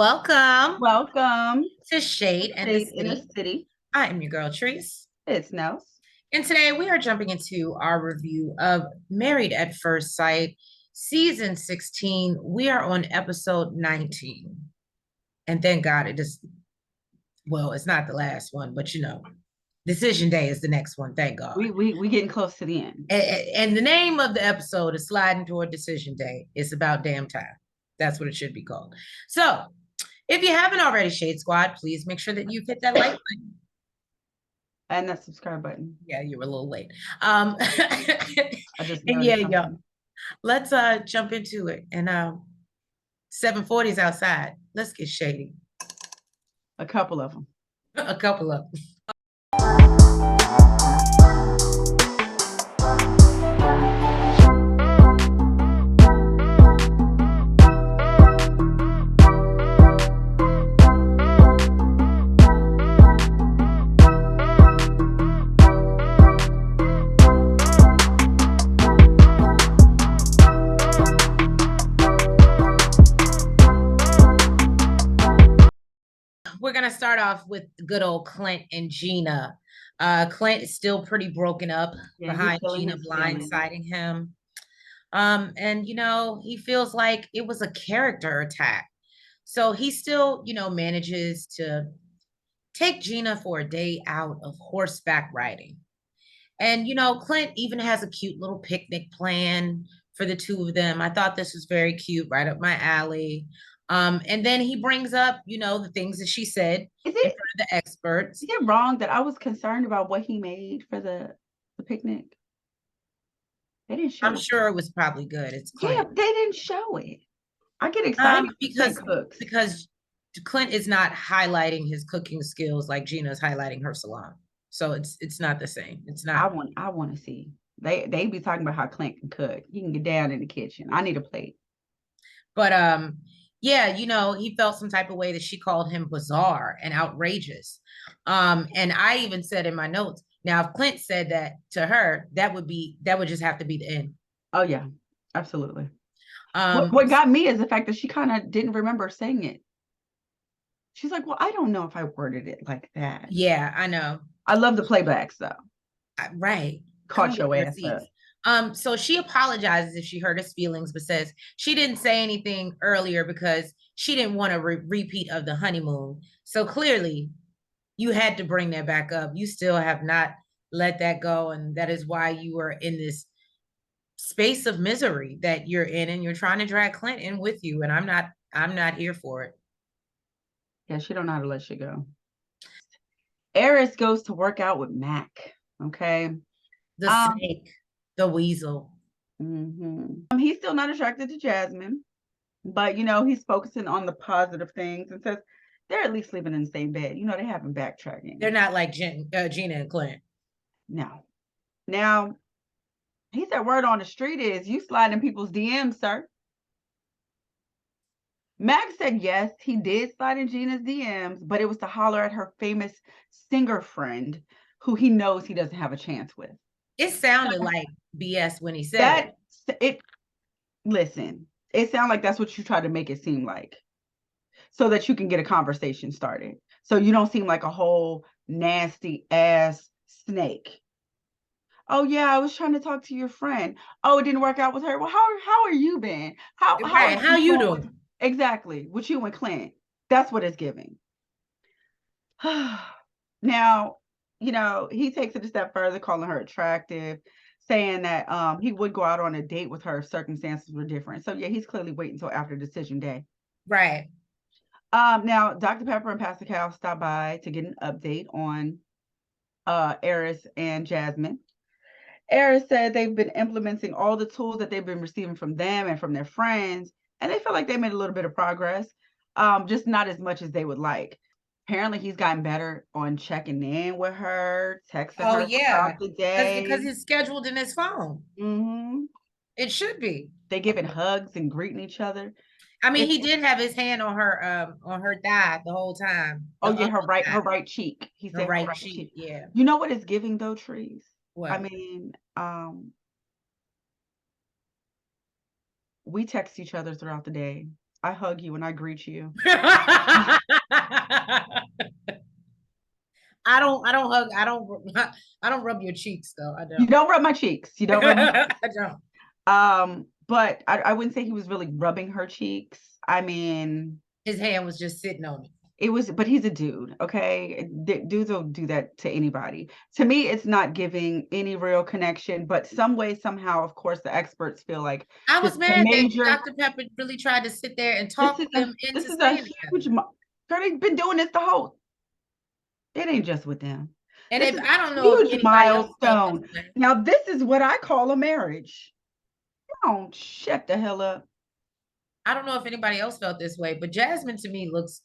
Welcome Welcome to Shade and the Shade in the City. City. I am your girl, Treese. It's Nels. And today we are jumping into our review of Married at First Sight, season 16. We are on episode 19. And thank God it's not the last one, but Decision Day is the next one. Thank God. We getting close to the end. And the name of the episode is Sliding Toward Decision Day. It's about damn time. That's what it should be called. So, if you haven't already, Shade Squad, please make sure that you hit that like button. And that subscribe button. Yeah, you were a little late. I just y'all. Let's jump into it. And 740's outside. Let's get shady. A couple of them. A couple of them. We're going to start off with good old Clint and Gina. Clint is still pretty broken up behind Gina blindsiding him. And, he feels like it was a character attack. So he still, manages to take Gina for a day out of horseback riding. And, Clint even has a cute little picnic plan for the two of them. I thought this was very cute, right up my alley. And then he brings up, the things that she said in front of the experts. Is it wrong that I was concerned about what he made for the picnic? They didn't show I'm sure it was probably good. It's Clint. Yeah, they didn't show it. I get excited because Clint is not highlighting his cooking skills like Gina's highlighting her salon. So it's not the same. It's not. I want to see. They be talking about how Clint can cook. He can get down in the kitchen. I need a plate. But yeah, he felt some type of way that she called him bizarre and outrageous. And I even said in my notes, now if Clint said that to her, that would just have to be the end. Oh yeah, absolutely. What got me is the fact that she kind of didn't remember saying it. She's like, well, I don't know if I worded it like that. Yeah, I know. I love the playbacks though. Right. Caught your ass up. So she apologizes if she hurt his feelings, but says she didn't say anything earlier because she didn't want a repeat of the honeymoon. So clearly you had to bring that back up. You still have not let that go. And that is why you are in this space of misery that you're in, and you're trying to drag Clint in with you. And I'm not here for it. Yeah, she don't know how to let you go. Eris goes to work out with Mac. Okay. The snake, the weasel. He's still not attracted to Jasmine, but he's focusing on the positive things and says they're at least living in the same bed. They haven't backtracking. They're not like Gina and Clint. No. Now, he said word on the street is you slide in people's DMs, sir. Max said yes, he did slide in Gina's DMs, but it was to holler at her famous singer friend who he knows he doesn't have a chance with. It sounded like BS when he said it. Listen, it sounded like that's what you try to make it seem like, so that you can get a conversation started. So you don't seem like a whole nasty ass snake. Oh yeah, I was trying to talk to your friend. Oh, it didn't work out with her. Well, how are you been? How you doing? Exactly. With you and Clint. That's what it's giving. Now, he takes it a step further, calling her attractive, saying that he would go out on a date with her if circumstances were different. So yeah, he's clearly waiting until after decision day. Right. Now Dr. Pepper and Pastor Cal stop by to get an update on Eris and Jasmine. Eris said they've been implementing all the tools that they've been receiving from them and from their friends, and they feel like they made a little bit of progress, just not as much as they would like. Apparently, he's gotten better on checking in with her, texting her throughout the day. Because it's scheduled in his phone. It should be. They giving hugs and greeting each other. I mean, he did have his hand on her thigh the whole time. Oh yeah, her right cheek. He said her right cheek. Yeah. You know what it's giving though, Trees? What? I mean, we text each other throughout the day. I hug you and I greet you. I don't hug, I don't rub your cheeks though. I You don't. don't rub my cheeks. You don't rub my I don't. but I wouldn't say he was really rubbing her cheeks. I mean, His hand was just sitting on it. it was, but he's a dude, okay? Dudes will do that to anybody. To me, it's not giving any real connection, but some way, somehow, of course, the experts feel like I this was is a mad that major, Dr. Pepper really tried to sit there and this talk is them this into is a staying huge, together. girl, they've been doing this the whole, it ain't just with them. And This if is I don't a know if huge anybody else felt this milestone. way. Now, this is what I call a marriage. Don't shut the hell up. I don't know if anybody else felt this way, but Jasmine to me looks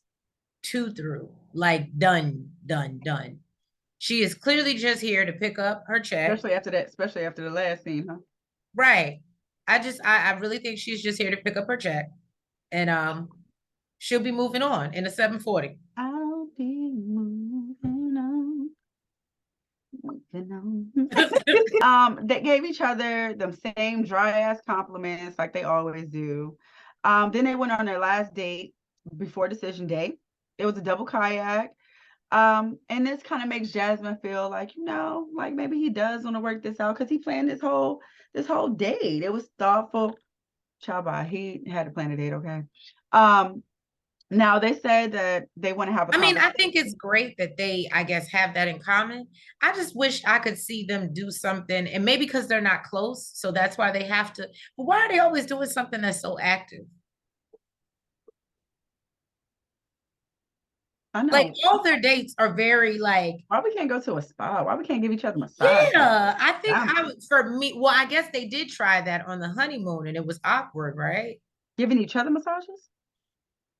too through, like done, done, done. She is clearly just here to pick up her check. Especially after the last scene, huh? Right. I really think she's just here to pick up her check. And she'll be moving on in a 740. I'll be moving on. They gave each other the same dry ass compliments like they always do. Then they went on their last date before decision day. It was a double kayak. And this kind of makes Jasmine feel like, like maybe he does want to work this out because he planned this whole date. It was thoughtful. Chaba, he had to plan a date, okay. Now they said that they want to have a I mean, I conversation. think it's great that they, I guess, have that in common. I just wish I could see them do something, and maybe because they're not close, so that's why they have to. But why are they always doing something that's so active? I Like know. all their dates are very like, Why we can't go to a spa? Why we can't give each other massage? yeah. I think Yeah. for me, well, I guess they did try that on the honeymoon, and it was awkward, right? Giving each other massages?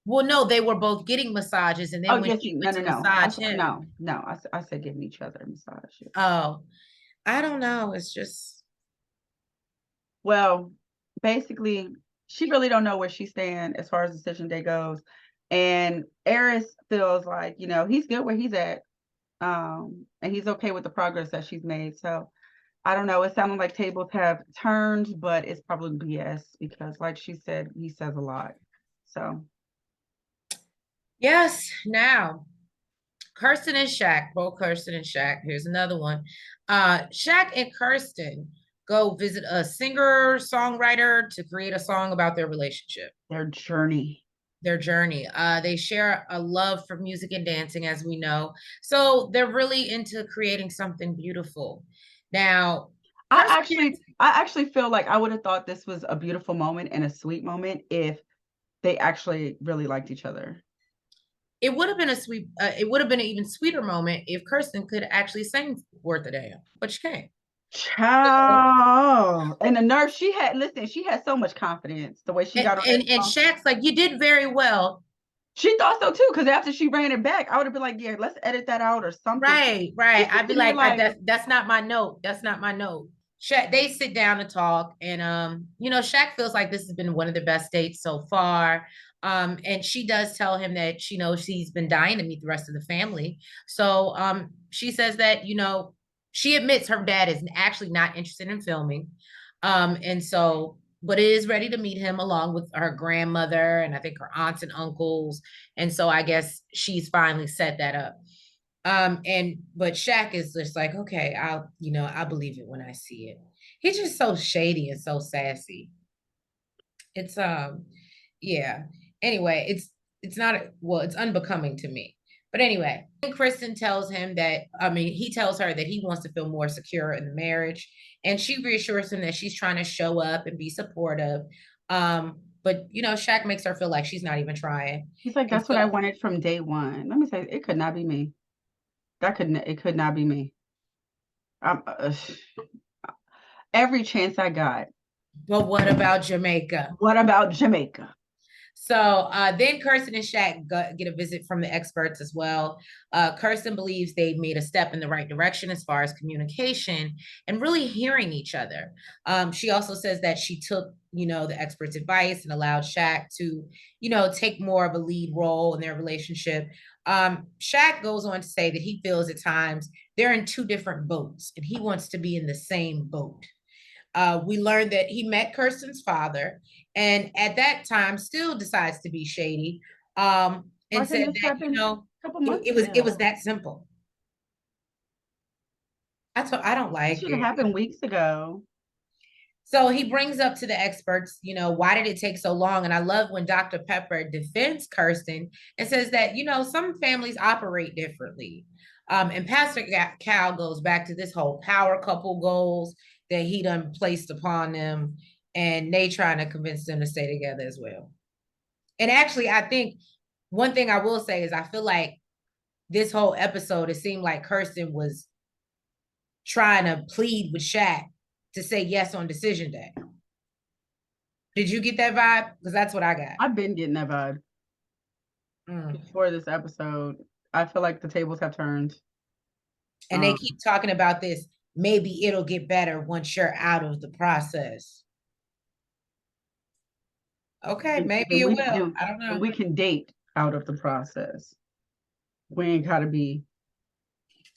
Well, no, they were both getting massages, and Oh, then when yes. she No, went no, to no. massage him, No. I said giving each other a massage. oh, I don't know. It's just Well, basically, she really don't know where she stand as far as decision day goes. And Eris feels like, he's good where he's at. And he's okay with the progress that she's made. So I don't know. It sounded like tables have turned, but it's probably BS because, like she said, he says a lot. So yes. Now, Kirsten and Shaq, both Kirsten and Shaq. Here's another one. Shaq and Kirsten go visit a singer songwriter to create a song about their relationship, their journey. their journey. They share a love for music and dancing, as we know. So they're really into creating something beautiful. Now, I actually feel like I would have thought this was a beautiful moment and a sweet moment if they actually really liked each other. it would have been a sweet, it would have been an even sweeter moment if Kirsten could actually sing Worth a Damn, but she can't. Child. And the nerve she had, listen, she had so much confidence the way she And, got on that and song. Shaq's like, you did very well. She thought so too, because after she ran it back, I would have been like, yeah, let's edit that out or something. Right, right. She's I'd be sitting there like, like, that's not my note. That's not my note. Shaq, they sit down and talk, and Shaq feels like this has been one of the best dates so far. And she does tell him that she knows she's been dying to meet the rest of the family. So she says that, she admits her dad is actually not interested in filming. And so, but is ready to meet him along with her grandmother and I think her aunts and uncles. And so I guess she's finally set that up. But Shaq is just like, okay, I'll believe it when I see it. He's just so shady and so sassy. It's yeah. Anyway, it's not well, it's unbecoming to me. But anyway, Kristen tells him that, he tells her that he wants to feel more secure in the marriage. And she reassures him that she's trying to show up and be supportive. But Shaq makes her feel like she's not even trying. he's like, And that's what I so wanted from day one. Let me say, it could not be me. It could not be me. Every chance I got. but what about Jamaica? What about Jamaica? So then Kirsten and Shaq get a visit from the experts as well. Kirsten believes they've made a step in the right direction as far as communication and really hearing each other. She also says that she took, the experts' advice and allowed Shaq to, take more of a lead role in their relationship. Shaq goes on to say that he feels at times they're in two different boats and he wants to be in the same boat. We learned that he met Kirsten's father, and at that time still decides to be shady. And said this that, happened a couple months it was that simple. I don't like should have it. happened weeks ago. So he brings up to the experts, why did it take so long? And I love when Dr. Pepper defends Kirsten and says that, some families operate differently. And Pastor Cal goes back to this whole power couple goals that he done placed upon them, and they trying to convince them to stay together as well. And actually, I think one thing I will say is I feel like this whole episode, it seemed like Kirsten was trying to plead with Shaq to say yes on decision day. Did you get that vibe? Because that's what I got. I've been getting that vibe before this episode. I feel like the tables have turned. And they keep talking about this. Maybe it'll get better once you're out of the process. Okay, maybe it will. I don't know. And we can date out of the process. We ain't got to be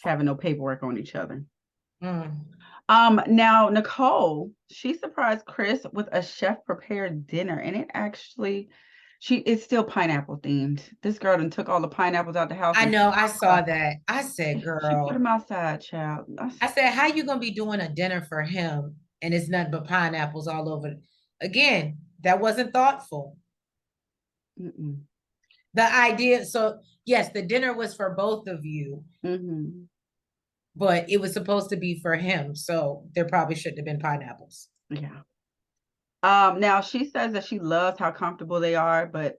having no paperwork on each other. Now Nicole, she surprised Chris with a chef prepared dinner, and it's still pineapple themed. This girl done took all the pineapples out the house. I know, I saw that. I said, girl. She put them outside, child. I said, how you gonna be doing a dinner for him and it's nothing but pineapples all over? Again, that wasn't thoughtful. The idea, so yes, the dinner was for both of you. But it was supposed to be for him, so there probably shouldn't have been pineapples. Yeah. Now she says that she loves how comfortable they are, but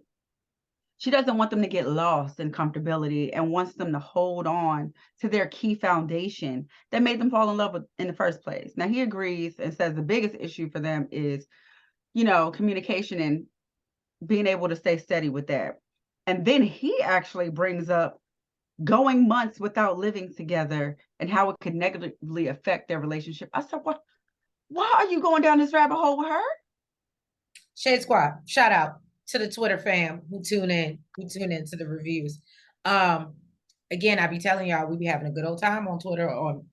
she doesn't want them to get lost in comfortability and wants them to hold on to their key foundation that made them fall in love with in the first place. Now he agrees and says the biggest issue for them is, communication and being able to stay steady with that. And then he actually brings up going months without living together and how it could negatively affect their relationship. I said, what? Why are you going down this rabbit hole with her? Shade Squad, shout out to the Twitter fam who tune in to the reviews. Again, I be telling y'all we be having a good old time on Twitter on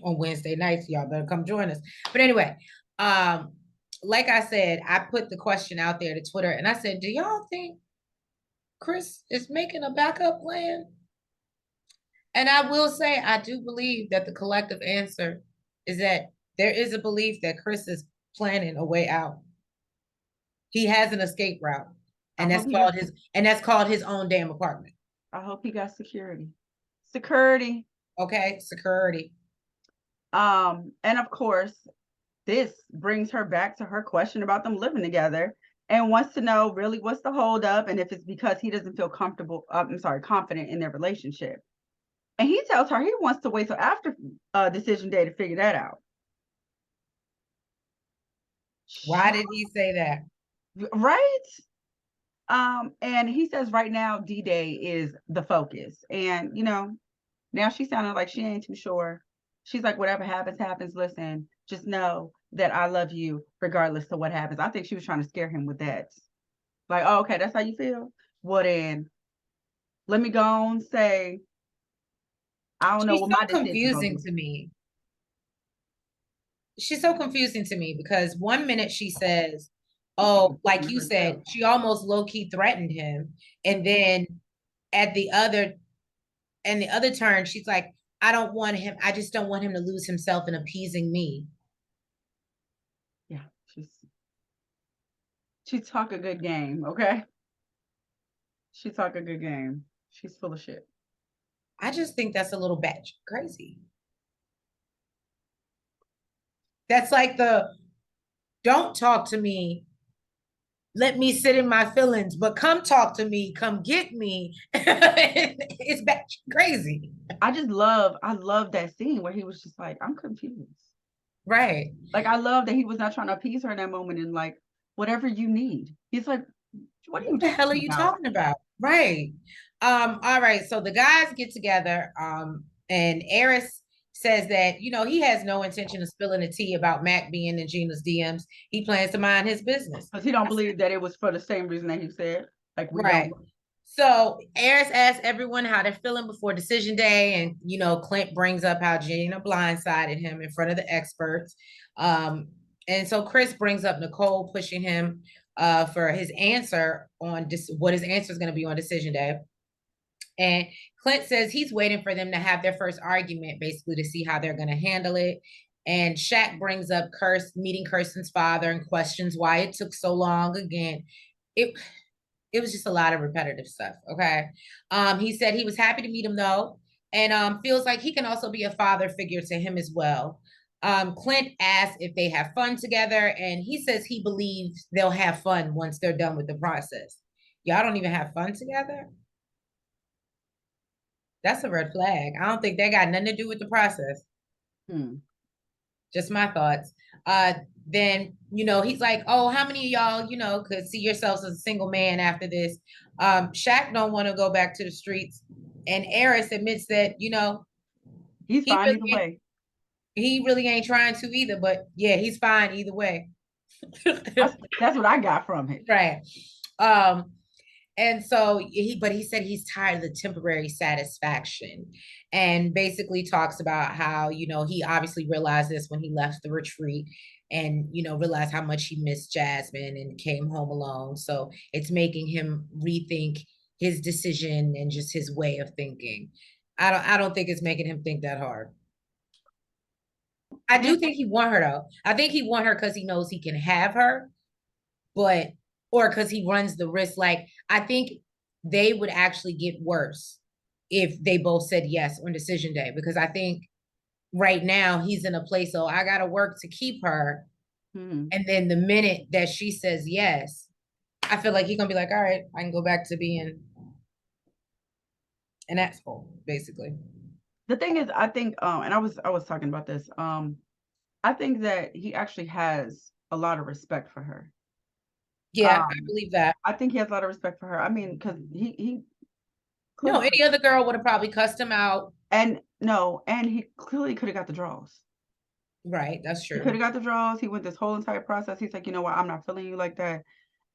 Wednesday nights. Y'all better come join us. But anyway, like I said, I put the question out there to Twitter and I said, do y'all think Chris is making a backup plan? And I will say, I do believe that the collective answer is that there is a belief that Chris is planning a way out. He has an escape route, and that's called his own damn apartment. I hope he got security. Security. Okay, security. And of course, this brings her back to her question about them living together and wants to know really what's the holdup and if it's because he doesn't feel confident in their relationship. And he tells her he wants to wait till after decision day to figure that out. Why did he say that? Right? And he says right now D-Day is the focus. And, now she's sounding like she ain't too sure. She's like, whatever happens, happens. Listen, just know that I love you regardless of what happens. I think she was trying to scare him with that. Like, oh, okay, that's how you feel? Well, then, let me go on say, I don't know what my decision is. Confusing to me. She's so confusing to me because one minute she says, oh, like you said, she almost low-key threatened him. And then at the other turn, she's like, I just don't want him to lose himself in appeasing me. Yeah, she talk a good game, okay? She talk a good game. She's full of shit. I just think that's a little bit crazy. That's like don't talk to me. Let me sit in my feelings, but come talk to me, come get me. It's crazy. I love that scene where he was just like, I'm confused. Right. Like, I love that he was not trying to appease her in that moment and like, whatever you need. He's like, what the hell are you talking about? Right. All right. So the guys get together, and Eris says that, he has no intention of spilling the tea about Mac being in Gina's DMs. He plans to mind his business. Because he don't believe that it was for the same reason that he said. Like, we right. don't. So Eris asks everyone how they're feeling before decision day. And, Clint brings up how Gina blindsided him in front of the experts. And so Chris brings up Nicole pushing him for his answer on what his answer is going to be on decision day. And Clint says he's waiting for them to have their first argument, basically to see how they're going to handle it. And Shaq brings up meeting Kirsten's father and questions why it took so long again. It was just a lot of repetitive stuff. Okay. He said he was happy to meet him though, and feels like he can also be a father figure to him as well. Clint asks if they have fun together, and he says he believes they'll have fun once they're done with the process. Y'all don't even have fun together? That's a red flag. I don't think they got nothing to do with the process. Just my thoughts. Then, he's like, oh, how many of y'all, could see yourselves as a single man after this? Shaq don't want to go back to the streets. And Eris admits that, he's fine either way. He really ain't trying to either, but yeah, he's fine either way. That's what I got from it. Right. And so he said he's tired of the temporary satisfaction, and basically talks about how, he obviously realized this when he left the retreat, and, realized how much he missed Jasmine and came home alone. So it's making him rethink his decision and just his way of thinking. I don't think it's making him think that hard. I do think he want her though. I think he want her because he knows he can have her, or because he runs the risk. Like, I think they would actually get worse if they both said yes on decision day, because I think right now he's in a place, so I got to work to keep her. And then the minute that she says yes, I feel like he's going to be like, all right, I can go back to being an asshole, basically. The thing is, I think, and I was talking about this, I think that he actually has a lot of respect for her. Yeah, I believe that. I think he has a lot of respect for her. I mean, because he no, any other girl would have probably cussed him out. And he clearly could have got the draws. Right, that's true. He could have got the draws. He went this whole entire process. He's like, you know what, I'm not feeling you like that.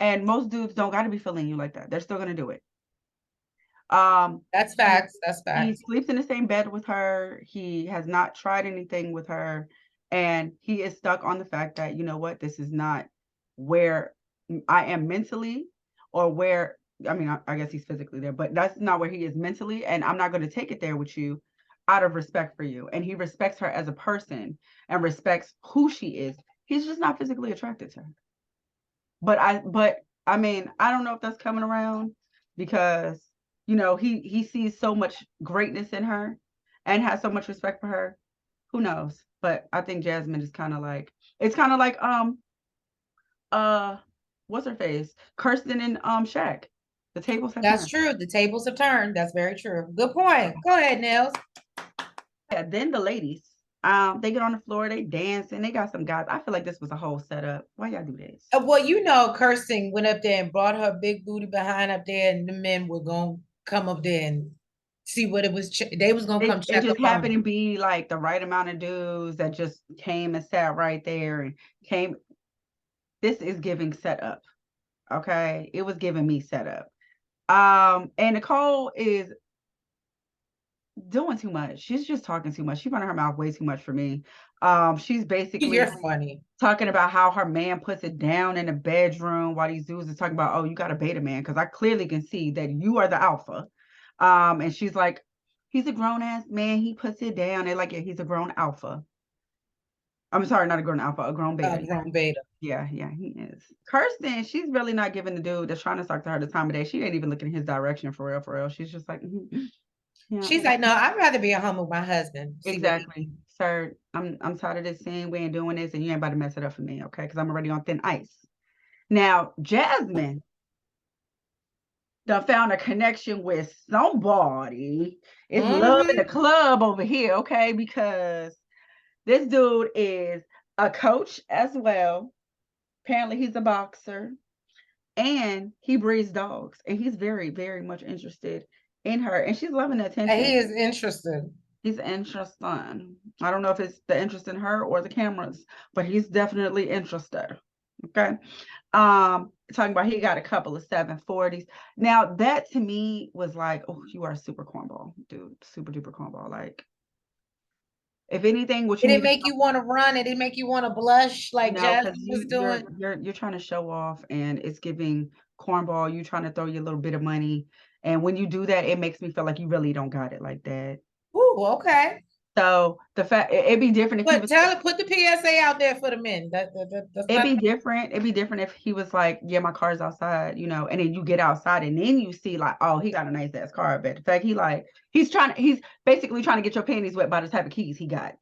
And most dudes don't got to be feeling you like that. They're still gonna do it. That's facts. That's facts. He sleeps in the same bed with her. He has not tried anything with her, and he is stuck on the fact that, you know what, this is not where I am mentally, or where, I mean, I guess he's physically there, but that's not where he is mentally, and I'm not going to take it there with you out of respect for you. And he respects her as a person and respects who she is. He's just not physically attracted to her. But I mean, I don't know if that's coming around, because, he sees so much greatness in her and has so much respect for her. Who knows? But I think Jasmine is kind of like, it's kind of like, what's her face? Kirsten and Shaq. The tables have That's turned. True. The tables have turned. That's very true. Good point. Go ahead, Nels. Yeah, then the ladies, they get on the floor, they dance, and they got some guys. I feel like this was a whole setup. Why y'all do this? Well, Kirsten went up there and brought her big booty behind up there, and the men were gonna come up there and see what it was. They was gonna come check. It just happened to be like the right amount of dudes that just came and sat right there and came. This is giving setup. Okay, it was giving me setup. And Nicole is doing too much. She's just talking too much. She running her mouth way too much for me. She's basically, you're funny, talking about how her man puts it down in the bedroom, while these dudes are talking about, oh, you got a beta man, because I clearly can see that you are the alpha. And she's like, he's a grown ass man, he puts it down. They're like, yeah, he's a grown alpha. I'm sorry, not a grown alpha, a grown beta. Grown beta. Yeah, he is. Kirsten, she's really not giving the dude that's trying to talk to her the time of day. She ain't even looking in his direction for real. She's just like, yeah. She's like, no, I'd rather be at home with my husband. Exactly. Sir, I'm tired of this scene. We ain't doing this, and you ain't about to mess it up for me, okay? Because I'm already on thin ice. Now, Jasmine done found a connection with somebody. It's love in the club over here, okay? Because this dude is a coach as well. Apparently, he's a boxer, and he breeds dogs, and he's very, very much interested in her, and she's loving the attention. And he is interested. He's interested. I don't know if it's the interest in her or the cameras, but he's definitely interested. Okay. Talking about he got a couple of 740s. Now that to me was like, oh, you are a super cornball, dude. Super duper cornball. Like, if anything, what you Did it need to make you want to run? Did it make you want to blush like no, because Jasmine was doing? you're trying to show off and it's giving cornball. You trying to throw your little bit of money. And when you do that, it makes me feel like you really don't got it like that. Ooh, okay. So the fact it'd be different if he But was tell it, put the PSA out there for the men. That's it'd not be different. It'd be different if he was like, yeah, my car's outside, you know, and then you get outside and then you see like, oh, he got a nice ass car. But the fact he's basically trying to get your panties wet by the type of keys he got.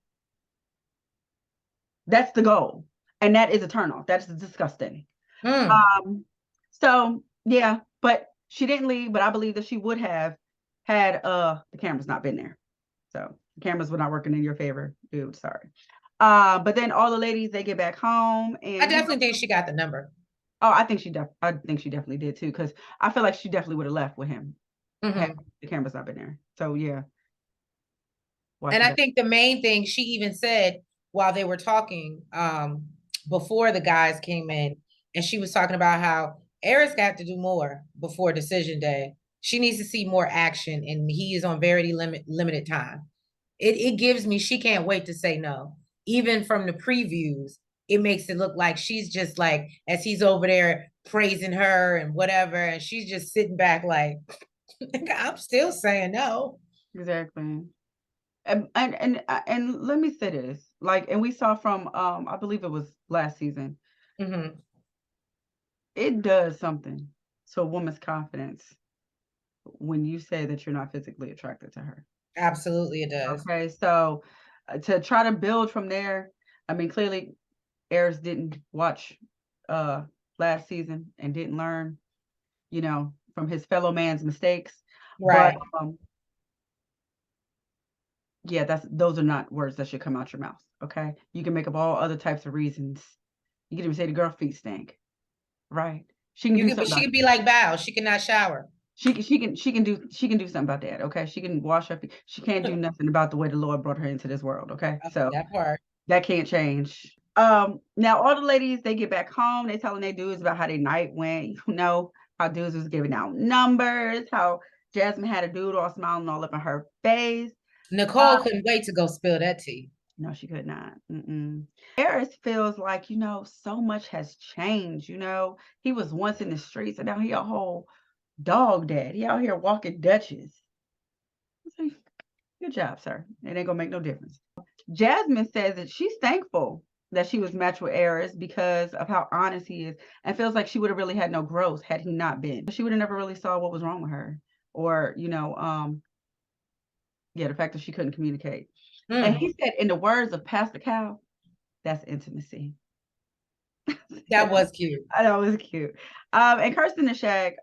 That's the goal. And that is a turnoff. That's disgusting. So yeah, but she didn't leave, but I believe that she would have had the cameras not been there. So the cameras were not working in your favor, dude. Sorry. But then all the ladies, they get back home and I definitely think she got the number. oh, I think she definitely did too, because I feel like she definitely would have left with him had the cameras not been there. So yeah. And I think the main thing she even said while they were talking, before the guys came in, and she was talking about how Eris got to do more before decision day. She needs to see more action, and he is on very limited time. It gives me, she can't wait to say no. Even from the previews, it makes it look like she's just like, as he's over there praising her and whatever, and she's just sitting back like, I'm still saying no. Exactly. And let me say this, like, and we saw from I believe it was last season. It does something to a woman's confidence when you say that you're not physically attracted to her. Absolutely, it does. Okay, so to try to build from there, I mean, clearly Eris didn't watch last season and didn't learn, you know, from his fellow man's mistakes. Right. But yeah, those are not words that should come out your mouth. Okay, you can make up all other types of reasons. You can even say the girl feet stink, right? She can do something. She could be like Val. She cannot shower. She can do something about that. Okay, she can wash her feet. She can't do nothing about the way the Lord brought her into this world. Okay, so that part that can't change. Now all the ladies, they get back home. They telling their dudes about how their night went. You know how dudes was giving out numbers. How Jasmine had a dude all smiling all up in her face. Nicole couldn't wait to go spill that tea. No, she could not. Eris feels like, you know, so much has changed. You know, he was once in the streets and now he a whole dog dad. He out here walking Dutches. Like, good job, sir. It ain't gonna make no difference. Jasmine says that she's thankful that she was matched with Eris because of how honest he is, and feels like she would have really had no growth had he not been. She would have never really saw what was wrong with her, or you know, yeah, the fact that she couldn't communicate. And he said, in the words of Pastor Cal, that's intimacy. That was cute. I know, it was cute. And Kirsten and Shag,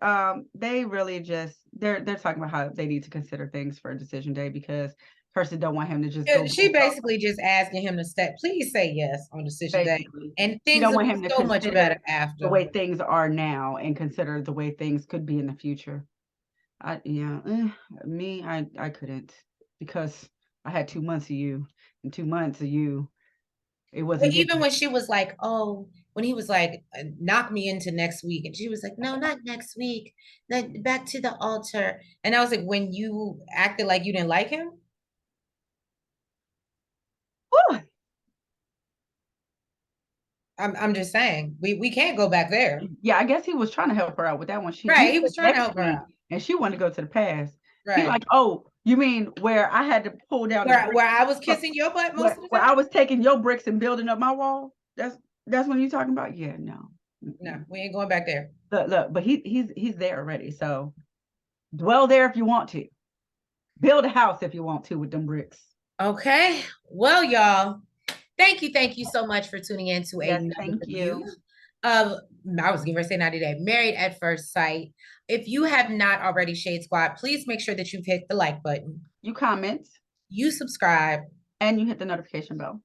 they really just they're talking about how they need to consider things for decision day because Kirsten don't want him to just go. She basically just asking him to stay. Please say yes on decision day, and things don't will want be him to so much better after the way things are now and consider the way things could be in the future. I couldn't, because I had 2 months of you, and 2 months of you, it wasn't. But even when she was like, oh, when he was like, knock me into next week, and she was like, no, not next week, then back to the altar. And I was like, when you acted like you didn't like him. Whew. I'm just saying, we can't go back there. Yeah, I guess he was trying to help her out with that one. He was trying to help her out. And she wanted to go to the past. Right. He like, oh, you mean where I had to pull down where I was kissing your butt most of the time? Where I was taking your bricks and building up my wall? That's what you're talking about? Yeah, no. No, we ain't going back there. Look, but he's there already. So dwell there if you want to. Build a house if you want to with them bricks. Okay. Well, y'all, thank you so much for tuning in to another review of, I was going to say 90 Day Married at First Sight. If you have not already, Shade Squad, please make sure that you've hit the like button. You comment. You subscribe. And you hit the notification bell.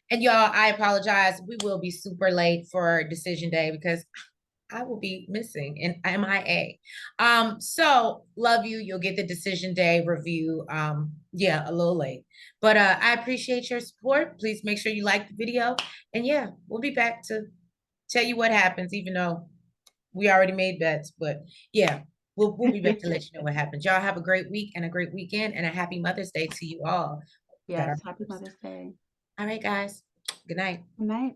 And y'all, I apologize. We will be super late for decision day because I will be missing in MIA. So love you. You'll get the decision day review. Yeah, a little late. But I appreciate your support. Please make sure you like the video. And yeah, we'll be back to tell you what happens, even though we already made bets. But yeah, we'll be back to let you know what happens. Y'all have a great week and a great weekend and a happy Mother's Day to you all. Yes, happy Mother's Day. All right, guys. Good night. Good night.